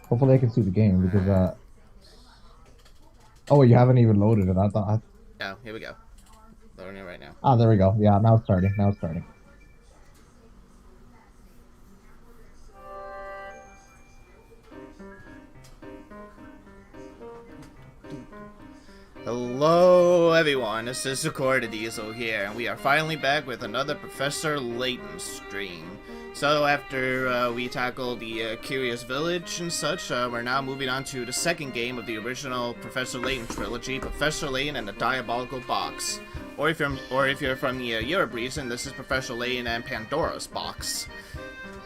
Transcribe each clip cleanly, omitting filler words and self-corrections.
Hopefully, I can see the game because Alright. oh, you haven't even loaded it. I thought. Oh, here we go. Loading it right now. Ah, there we go. Yeah, now it's starting. Now it's starting. Hello, everyone. This is Sakura Diesel here, and we are finally back with another Professor Layton stream. So, after we tackle the Curious Village and such, we're now moving on to the second game of the original Professor Layton trilogy, Professor Layton and the Diabolical Box. Or if you're from the Europe region, this is Professor Layton and Pandora's Box.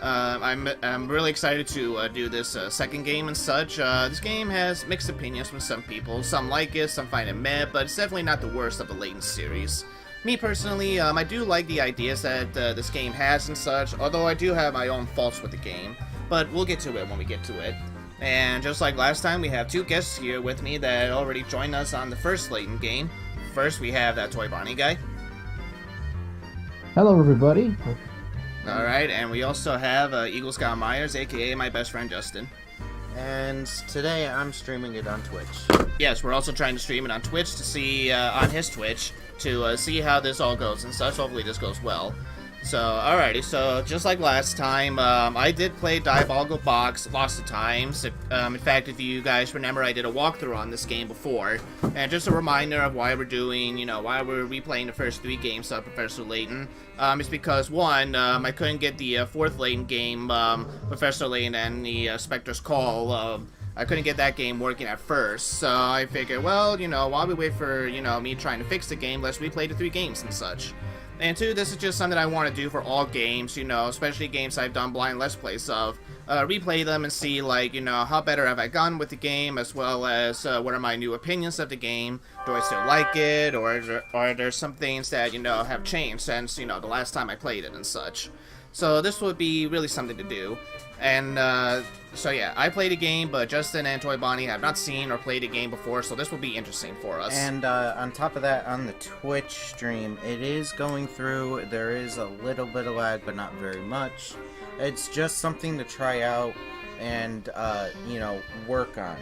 I'm really excited to do this second game and such. This game has mixed opinions from some people. Some like it, some find it meh, but it's definitely not the worst of the Layton series. Me personally, I do like the ideas that this game has and such, although I do have my own faults with the game. But we'll get to it when we get to it. And just like last time, we have two guests here with me that already joined us on the first Layton game. First, we have that Toy Bonnie guy. Hello, everybody. Alright, and we also have Eagle Scout Myers, aka my best friend Justin. And today I'm streaming it on Twitch. Yes, we're also trying to stream it on Twitch to see, on his Twitch, to see how this all goes and such. Hopefully this goes well. So, alrighty, so just like last time, I did play Diabolical Box lots of times. In fact, if you guys remember, I did a walkthrough on this game before. And just a reminder of why we're doing, why we're replaying the first three games of Professor Layton. Is because, one, I couldn't get the fourth Layton game, Professor Layton and the Spectre's Call, I couldn't get that game working at first, so I figured, well, while we wait for, me trying to fix the game, let's replay the three games and such. And two, this is just something I want to do for all games, especially games I've done blind Let's Plays of. Replay them and see, like, how better have I gone with the game, as well as what are my new opinions of the game. Do I still like it, or are there some things that, have changed since, the last time I played it and such. So this would be really something to do. And, so yeah, I played a game, but Justin and Toy Bonnie have not seen or played a game before, so this will be interesting for us. And on top of that, on the Twitch stream, it is going through. There is a little bit of lag, but not very much. It's just something to try out and, work on.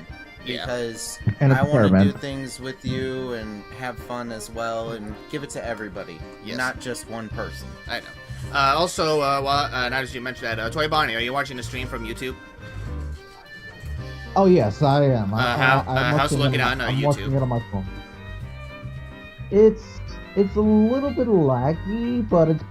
Because I want to do things with you and have fun as well and give it to everybody, not just one person. I know. Also, now as you mentioned that, Toy Bonnie, are you watching the stream from YouTube? Oh yes, I am. How's it looking on I'm YouTube? watching it on my phone. It's a little bit laggy, but it's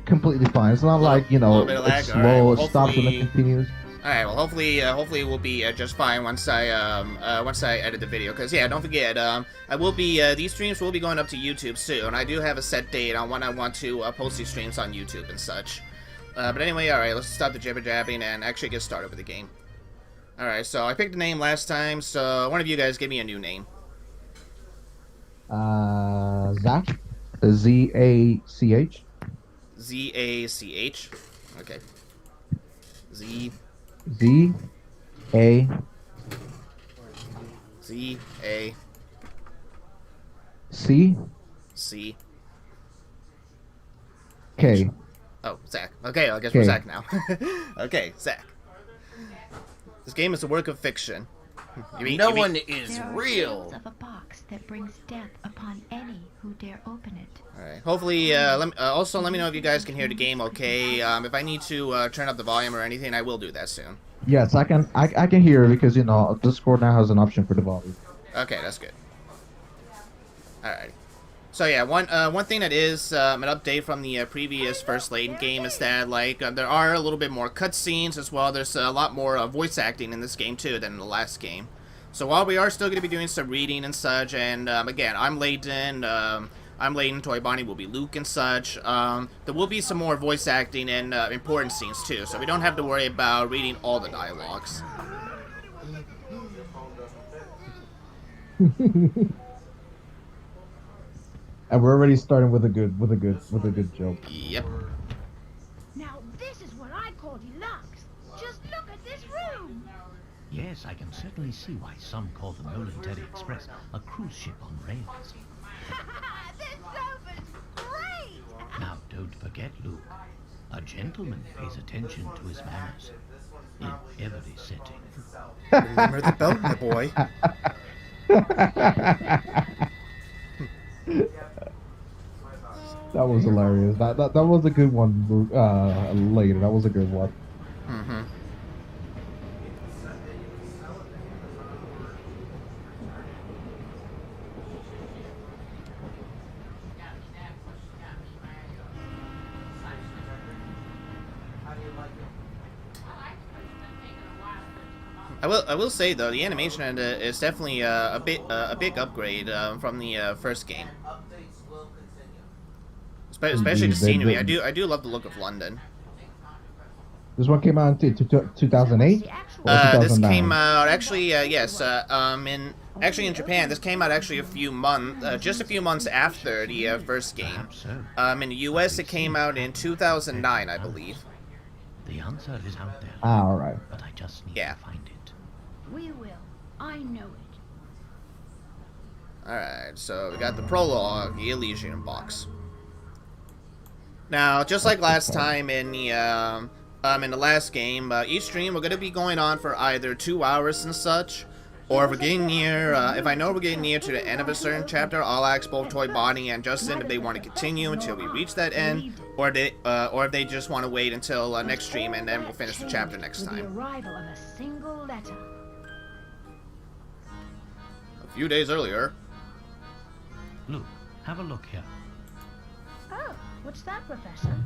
completely fine. It's not like it's slow. It stops and it continues. Alright, well, hopefully we'll be just fine once I edit the video. Cause yeah, don't forget, I will be these streams will be going up to YouTube soon. I do have a set date on when I want to post these streams on YouTube and such. But anyway, alright, let's stop the jibber jabbing and actually get started with the game. Alright, so I picked a name last time, so one of you guys give me a new name. Zach, Z-A-C-H. Z-A-C-H. Okay. Z. Z-A. Z-A. C. C. K. Oh, Zach. Okay, I guess we're Zach now. Okay, Zach. This game is a work of fiction. No one is real. Of a box that brings death upon any who dare open it. Alright. Hopefully, also let me know if you guys can hear the game okay. If I need to turn up the volume or anything, I will do that soon. Yes, I can hear because Discord now has an option for the volume. Okay, that's good. Alright. So yeah, one thing that is an update from the previous first Layton game is that there are a little bit more cutscenes as well. There's a lot more voice acting in this game too than in the last game. So while we are still going to be doing some reading and such, and again, I'm Layton, Toy Bonnie will be Luke and such, there will be some more voice acting and important scenes too, so we don't have to worry about reading all the dialogues. And we're already starting with a good joke. Yep. Now this is what I call deluxe. Just look at this room. Yes, I can certainly see why some call the Nolan Teddy Express a cruise ship on rails. This sofa's great. Now, don't forget, Luke. A gentleman pays attention to his manners. in every setting. Remember the belt, my boy. That was hilarious. That was a good one. Later, that was a good one. Mm-hmm. I will say though, the animation is definitely a big upgrade from the first game. Especially the scenery. I do love the look of London. This one came out in 2008 or This 2009. came out actually yes in Japan. This came out actually just a few months after the first game. Perhaps so. In the US it came out in 2009, I believe. The answer is out there. Ah, all right. But I just need Yeah. to find it. We will. I know it. Alright, so we got the prologue, the Elysium box. Now, just like last time in the last game, each stream we're gonna be going on for either 2 hours and such, or if we're getting near, if I know we're getting near to the end of a certain chapter, I'll ask both Toy Bonnie and Justin if they want to continue until we reach that end, or if they just want to wait until next stream and then we'll finish the chapter next With the time. arrival of a single letter. A few days earlier. Luke, have a look here. Oh, what's that, Professor?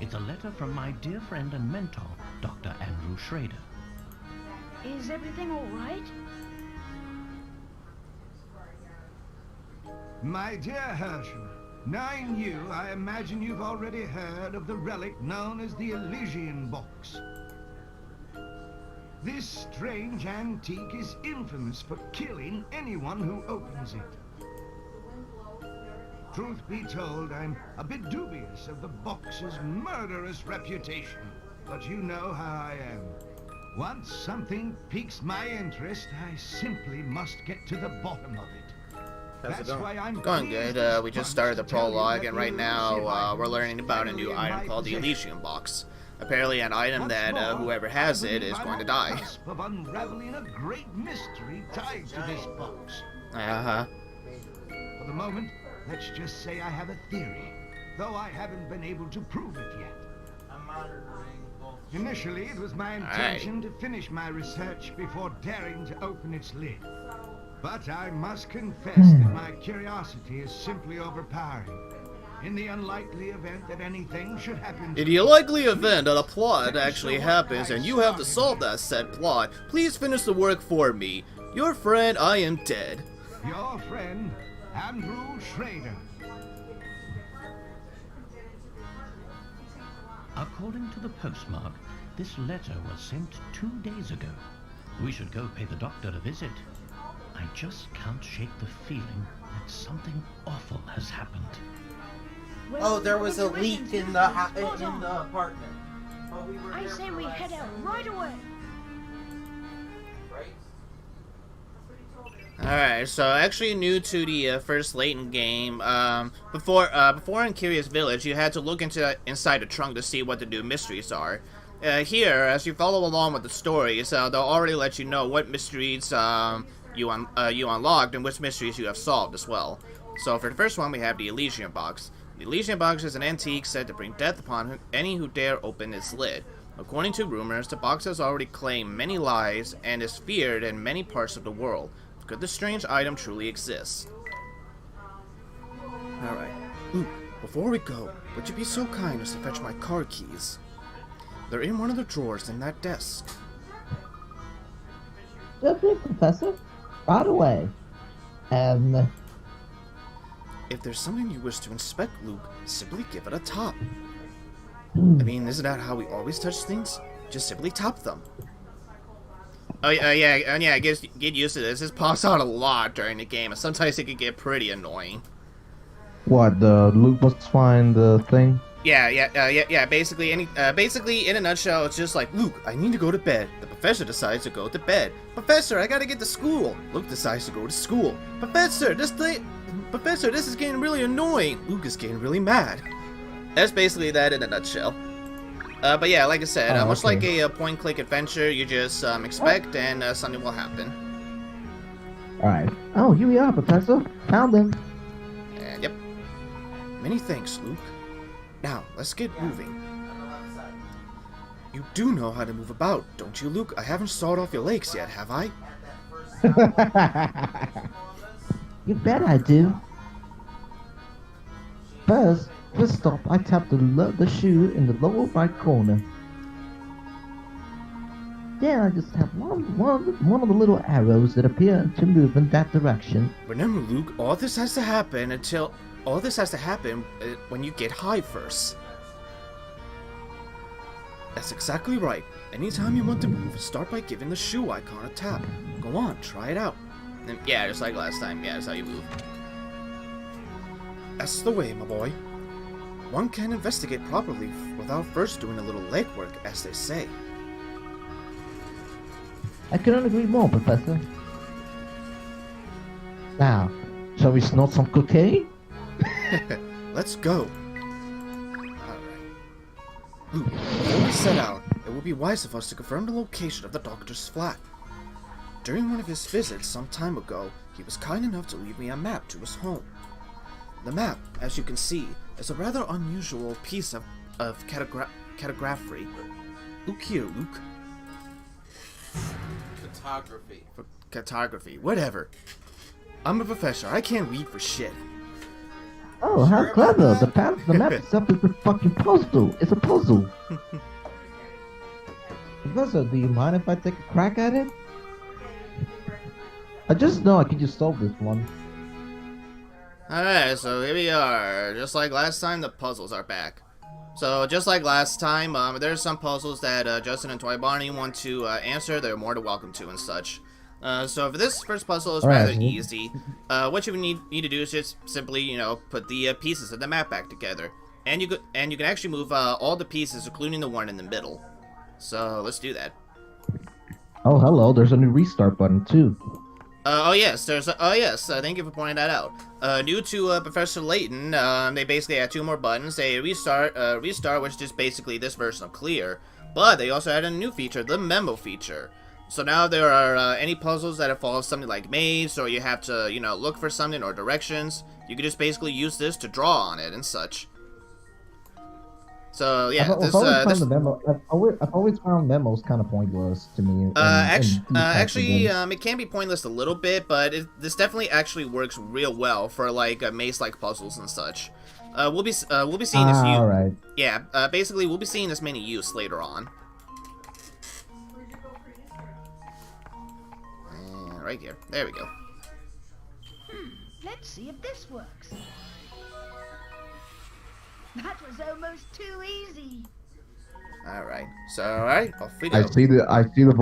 It's a letter from my dear friend and mentor, Dr. Andrew Schrader. Is everything all right? My dear Herschel, knowing you, I imagine you've already heard of the relic known as the Elysian box. This strange antique is infamous for killing anyone who opens it. Truth be told, I'm a bit dubious of the box's murderous reputation, but you know how I am. Once something piques my interest, I simply must get to the bottom of it. That's why I'm Going good. We just started the prologue, and right now we're learning about a new item called the Elysium box. Apparently, an item that whoever has it is going to die. Of unraveling a great mystery tied to this box. For the moment, let's just say I have a theory, though I haven't been able to prove it yet. Initially, it was my intention to finish my research before daring to open its lid. But I must confess that my curiosity is simply overpowering. In the unlikely event that anything should happen to In the unlikely event that a plot actually happens and you have to solve that said plot, please finish the work for me. Your friend, I am dead. your friend, Andrew Schrader. According to the postmark, this letter was sent 2 days ago. We should go pay the doctor a visit. I just can't shake the feeling that something awful has happened. Oh, there was a leak in the apartment. I say we head out right away. Alright, so actually new to the first Layton game, before in Curious Village, you had to look inside the trunk to see what the new mysteries are. Here, as you follow along with the stories, they'll already let you know what mysteries you unlocked and which mysteries you have solved as well. So for the first one, we have the Elysium box. The Elysium box is an antique said to bring death upon any who dare open its lid. According to rumors, the box has already claimed many lives and is feared in many parts of the world. Could this strange item truly exist? Alright. Luke, before we go, would you be so kind as to fetch my car keys? They're in one of the drawers in that desk. Okay, Professor. Right away. If there's something you wish to inspect, Luke, simply give it a top. I mean, isn't that how we always touch things? Just simply top them. Oh, yeah, I guess get used to this. This pops out a lot during the game, and sometimes it can get pretty annoying. What, the Luke must find the thing? Yeah. Basically, in a nutshell, it's just like, Luke, I need to go to bed. The professor decides to go to bed. Professor, I gotta get to school. Luke decides to go to school. Professor, this is getting really annoying. Luke is getting really mad. That's basically that in a nutshell. But yeah, like I said, Oh, much okay. like a point-click adventure, you just expect and something will happen. Alright. Oh, here we are, Professor. Found them. And yep. Many thanks, Luke. Now, let's get moving. You do know how to move about, don't you, Luke? I haven't sawed off your legs yet, have I? You bet I do. First stop, I tap the shoe in the lower right corner. Then I just tap one of the little arrows that appear to move in that direction. Remember, Luke, all this has to happen when you get high first. That's exactly right. Anytime you want to move, start by giving the shoe icon a tap. Go on, try it out. And yeah, just like last time. Yeah, that's how you move. That's the way, my boy. One can investigate properly without first doing a little legwork, as they say. I couldn't agree more, Professor. Now, shall we snort some cocaine? Let's go. Luke, before we set out, it would be wise of us to confirm the location of the doctor's flat. During one of his visits some time ago, he was kind enough to leave me a map to his home. The map, as you can see, is a rather unusual piece of cartography. Look here, Luke. Cartography, whatever. I'm a professor, I can't read for shit. Oh, how clever! The map itself is a fucking puzzle. It's a puzzle. Professor, do you mind if I take a crack at it? I just know I can just solve this one. Alright, so here we are. Just like last time, the puzzles are back. So, just like last time, there's some puzzles that Justin and Toy Bonnie want to answer. They're more than welcome to and such. So for this first puzzle is rather easy. What you need to do is just simply, you know, put the pieces of the map back together, and you can actually move all the pieces, including the one in the middle. So let's do that. Oh, hello. There's a new restart button too. Oh yes, thank you for pointing that out. New to Professor Layton, they basically add 2 more buttons. A restart, which is basically this version of Clear, but they also added a new feature, the Memo feature. So now if there are any puzzles that involve something like maze, or you have to, you know, look for something or directions, you can just basically use this to draw on it and such. So yeah, I've always found memos kind of pointless to me. Actually, it can be pointless a little bit, but this definitely actually works real well for like maze-like puzzles and such. We'll be seeing this use. Right. Yeah, basically we'll be seeing this many use later on. And right here, there we go. Let's see if this works. That was almost too easy. Alright, so alright, off we go. I see the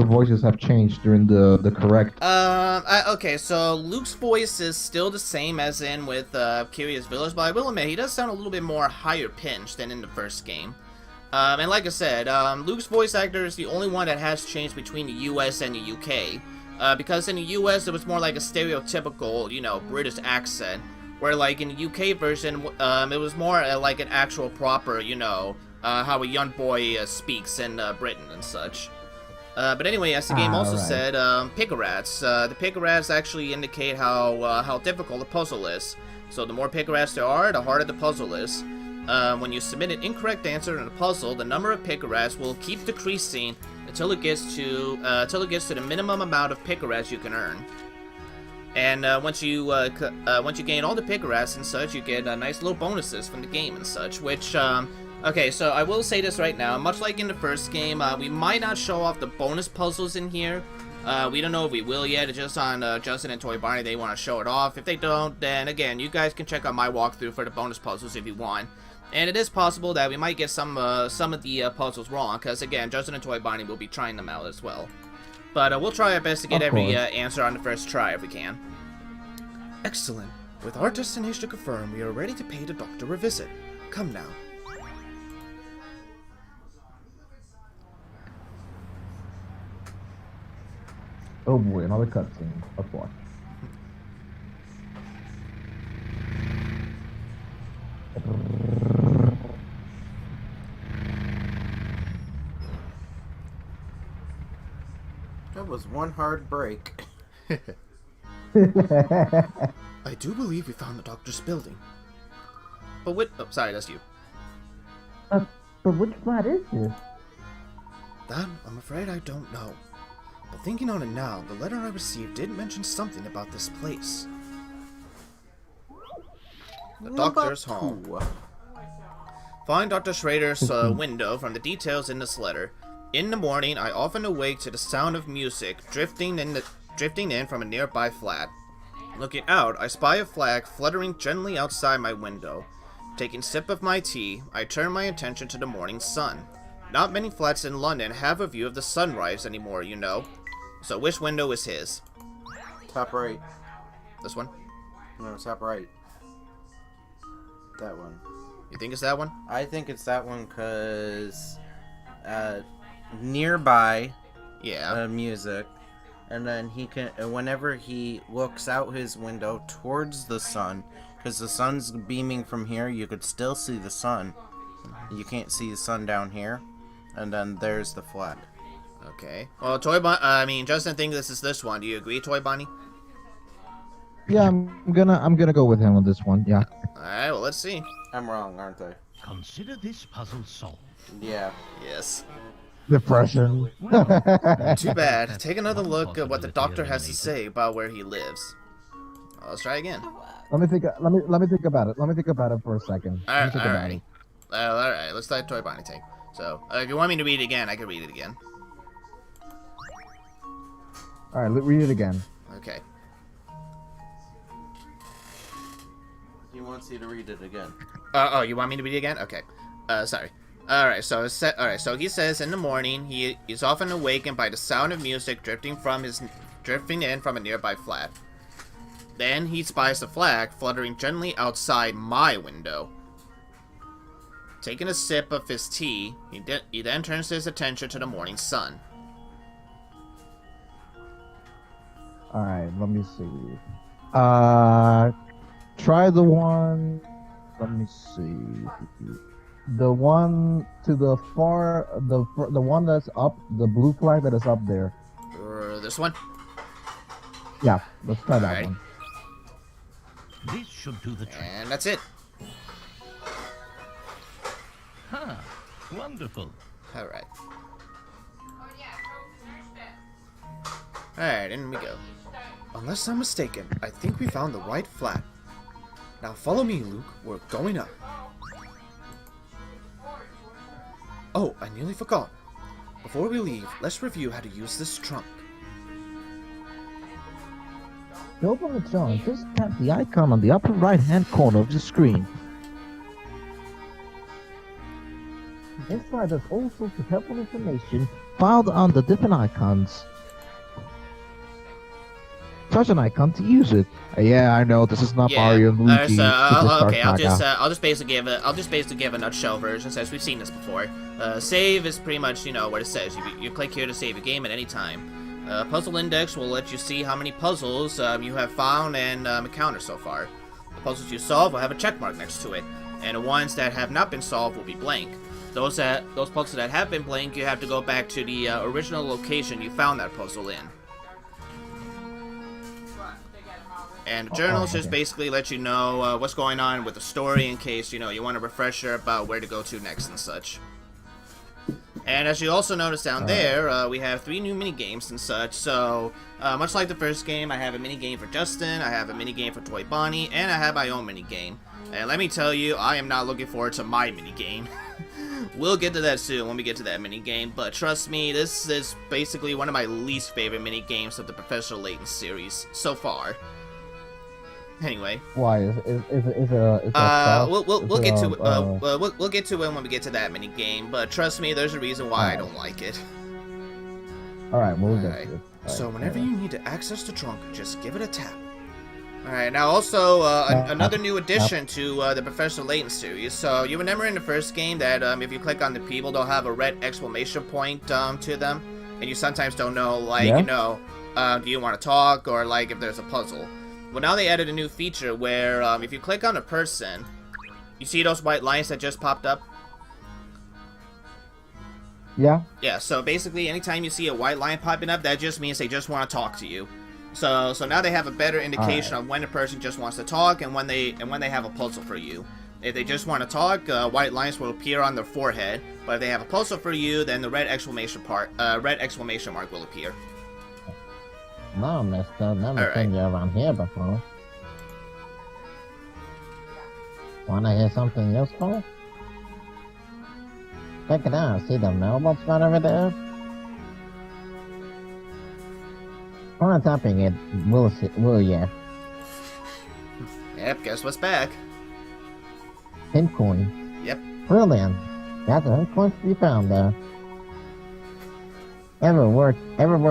voices have changed during the correct. Okay, so Luke's voice is still the same as in with Curious Village, but I will admit he does sound a little bit more higher pitched than in the first game. And like I said, Luke's voice actor is the only one that has changed between the US and the UK. Because in the US it was more like a stereotypical, you know, British accent, where like in the UK version it was more like an actual proper, you know, how a young boy speaks in Britain and such. But anyway, as the game also said, pick-a-rats. The pick-a-rats actually indicate how difficult the puzzle is. So the more pick-a-rats there are, the harder the puzzle is. When you submit an incorrect answer in a puzzle, the number of pick-a-rats will keep decreasing until it gets to the minimum amount of pick-a-rats you can earn. And once you gain all the pick-a-rats and such, you get nice little bonuses from the game and such, which okay, so I will say this right now. Much like in the first game, we might not show off the bonus puzzles in here. We don't know if we will yet. It's just on Justin and Toy Barney. They want to show it off. If they don't, then again, you guys can check out my walkthrough for the bonus puzzles if you want. And it is possible that we might get some of the puzzles wrong, because again, Justin and Toy Barney will be trying them out as well. But we'll try our best to get every answer on the first try if we can. Excellent. With our destination confirmed, we are ready to pay the doctor a visit. Come now. Oh boy, another cutscene. Let's watch. That was one hard break. I do believe we found the doctor's building. But what? Oh, sorry, that's you. But which flat is this? That, I'm afraid I don't know. But thinking on it now, the letter I received did mention something about this place. The doctor's home. Find Dr. Schrader's window from the details in this letter. In the morning, I often awake to the sound of music drifting in from a nearby flat. Looking out, I spy a flag fluttering gently outside my window. Taking a sip of my tea, I turn my attention to the morning sun. Not many flats in London have a view of the sunrise anymore, you know. So which window is his? Top right. This one? No, top right. That one. You think it's that one? I think it's that one because nearby music, and then he can, whenever he looks out his window towards the sun, because the sun's beaming from here, you could still see the sun. You can't see the sun down here, and then there's the flag. Okay. Well, Justin thinks this one. Do you agree, Toy Bonnie? Yeah, I'm gonna go with him on this one. Yeah. All right. Well, let's see. I'm wrong, aren't I? Consider this puzzle solved. Yeah. Yes. Depression. Too bad. Take another look at what the doctor has to say about where he lives. Well, let's try again. Let me think about it. Let me think about it for a second. All right. All right. Let's let Toy Bonnie take. So, if you want me to read it again, I can read it again. All right, read it again. Okay. He wants you to read it again. Oh, you want me to read it again? Okay. Sorry. Alright, so he says in the morning he is often awakened by the sound of music drifting in from a nearby flat. Then he spies the flag fluttering gently outside my window. Taking a sip of his tea, he then turns his attention to the morning sun. Alright, let me see. Try the one. Let me see. The one to the far, the one that's up, the blue flag that is up there. This one? Yeah, let's try that Alright. one. This should do the trick. And that's it. Ha! Wonderful. Alright. Alright, in we go. Unless I'm mistaken, I think we found the right flat. Now follow me, Luke. We're going up. Oh, I nearly forgot. Before we leave, let's review how to use this trunk. To open the trunk, just tap the icon on the upper right-hand corner of the screen. Inside, there's all sorts of helpful information filed on the different icons. Touch an icon to use it. Yeah, I know this is not Mario and Luigi. Okay, I'll just basically give a nutshell version since we've seen this before. Save is pretty much what it says. You click here to save a game at any time. Puzzle index will let you see how many puzzles you have found and encountered so far. The puzzles you solve will have a check mark next to it, and the ones that have not been solved will be blank. Those puzzles that have been blank, you have to go back to the original location you found that puzzle in. And the journals just basically let you know what's going on with the story in case, you want a refresher about where to go to next and such. And as you also notice down there, we have 3 new mini-games and such, so much like the first game, I have a mini-game for Justin, I have a mini-game for Toy Bonnie, and I have my own mini-game. And let me tell you, I am not looking forward to my mini-game. We'll get to that soon when we get to that mini-game, but trust me, this is basically one of my least favorite mini-games of the Professor Layton series so far. Anyway. Why is it we'll get to it. We'll get to it when we get to that mini game. But trust me, there's a reason why I don't like it. All right, we'll get to it. So whenever you need to access the trunk, just give it a tap. All right. Now also another new addition to the Professor Layton series. So you remember in the first game that if you click on the people, they'll have a red exclamation point to them, and you sometimes don't know do you want to talk or if there's a puzzle. Well, now they added a new feature where if you click on a person, you see those white lines that just popped up? Yeah. Yeah, so basically anytime you see a white line popping up, that just means they just want to talk to you. So now they have a better indication of when a person just wants to talk and when they have a puzzle for you. If they just want to talk, white lines will appear on their forehead. But if they have a puzzle for you, then the red exclamation mark will appear. No, mister, never seen you around here before. Wanna hear something useful? Check it out, see the mailbox right over there? Try tapping it, will ya? Yep, guess what's back? Hint coin. Yep. Brilliant. That's a hint coin to be found there. Ever work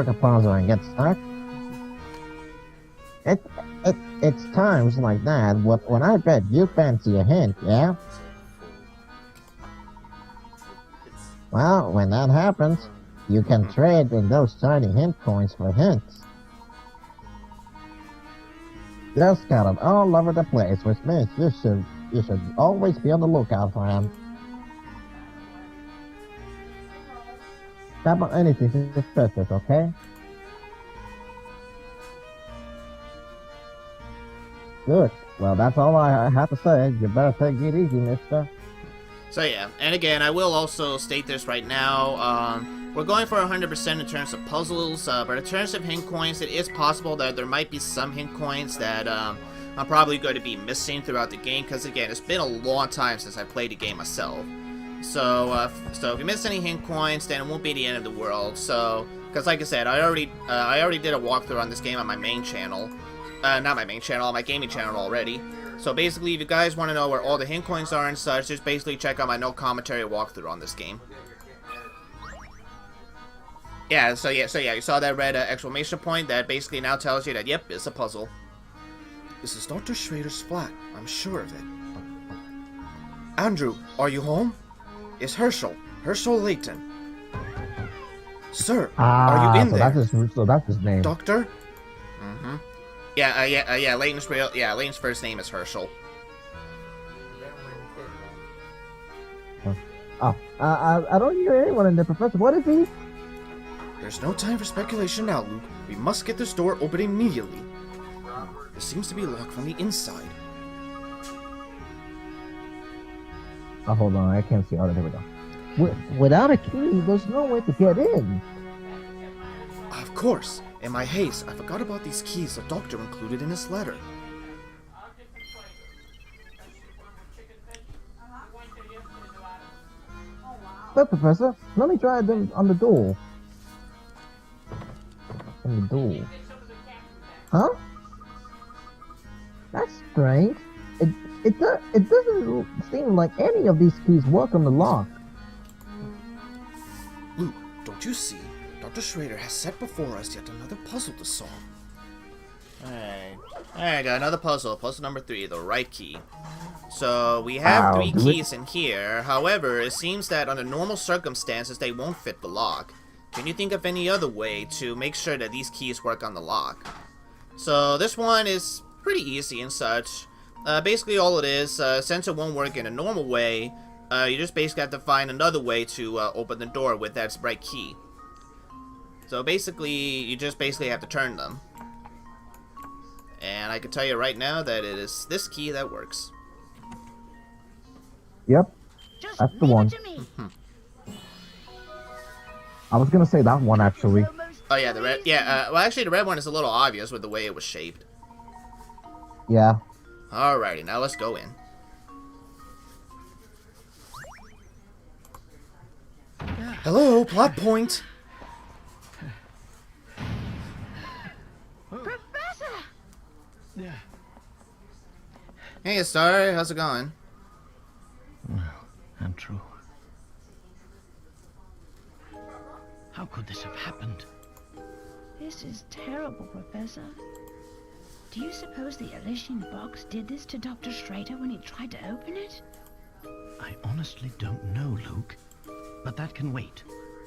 a puzzle and get stuck? It's times like that when I bet you fancy a hint, yeah? Well, when that happens, you can trade in those tiny hint coins for hints. They're scattered all over the place, which means you should always be on the lookout for them. Tap on anything suspicious, okay? Good. Well, that's all I have to say. You better take it easy, mister. So yeah, and again, I will also state this right now. We're going for 100% in terms of puzzles, but in terms of hint coins, it is possible that there might be some hint coins that I'm probably going to be missing throughout the game, because again, it's been a long time since I played the game myself. So if you miss any hint coins, then it won't be the end of the world. So, because like I said, I already did a walkthrough on this game on my main channel. Not my main channel, on my gaming channel already. So basically, if you guys want to know where all the hint coins are and such, just basically check out my no commentary walkthrough on this game. Yeah, so you saw that red exclamation point that basically now tells you that, yep, it's a puzzle. This is Dr. Schrader's flat, I'm sure of it. Andrew, are you home? It's Herschel Layton. Sir, are you in there? So that's his name. Doctor? Mm-hmm. Yeah, Layton's first name is Herschel. I don't hear anyone in there, Professor. What is he? There's no time for speculation now, Luke. We must get this door open immediately. It seems to be locked from the inside. Oh, hold on. I can't see. Oh, there we go. Without a key, there's no way to get in. Of course. In my haste, I forgot about these keys the doctor included in his letter. Look, Professor, let me try them on the door. On the door. Huh? That's strange. It doesn't seem like any of these keys work on the lock. Luke, don't you see? Dr. Schrader has set before us yet another puzzle to solve. Alright, got another puzzle. Puzzle number 3, the right key. So, we have 3 keys in here. However, it seems that under normal circumstances, they won't fit the lock. Can you think of any other way to make sure that these keys work on the lock? So, this one is pretty easy and such. Basically, all it is, since it won't work in a normal way, you just basically have to find another way to open the door with that right key. So basically, you just basically have to turn them. And I can tell you right now that it is this key that works. Yep, Just that's the leave one. it to me. I was gonna say that one actually. Oh yeah, the red. Yeah, well actually the red one is a little obvious with the way it was shaped. Yeah. Alrighty, now let's go in. Hello, plot point. Professor! Hey, Star, how's it going? Andrew. How could this have happened? This is terrible, Professor. Do you suppose the Elysian box did this to Dr. Schrader when he tried to open it? I honestly don't know, Luke. But that can wait.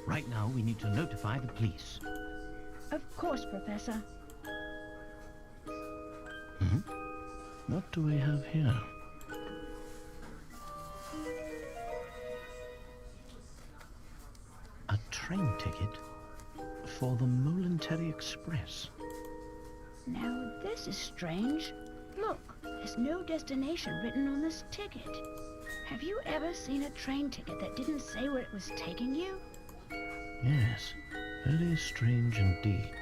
Right now, we need to notify the police. Of course, Professor. What do we have here? A train ticket for the Momentary Express. Now, this is strange. Look, there's no destination written on this ticket. Have you ever seen a train ticket that didn't say where it was taking you? Yes, very strange indeed.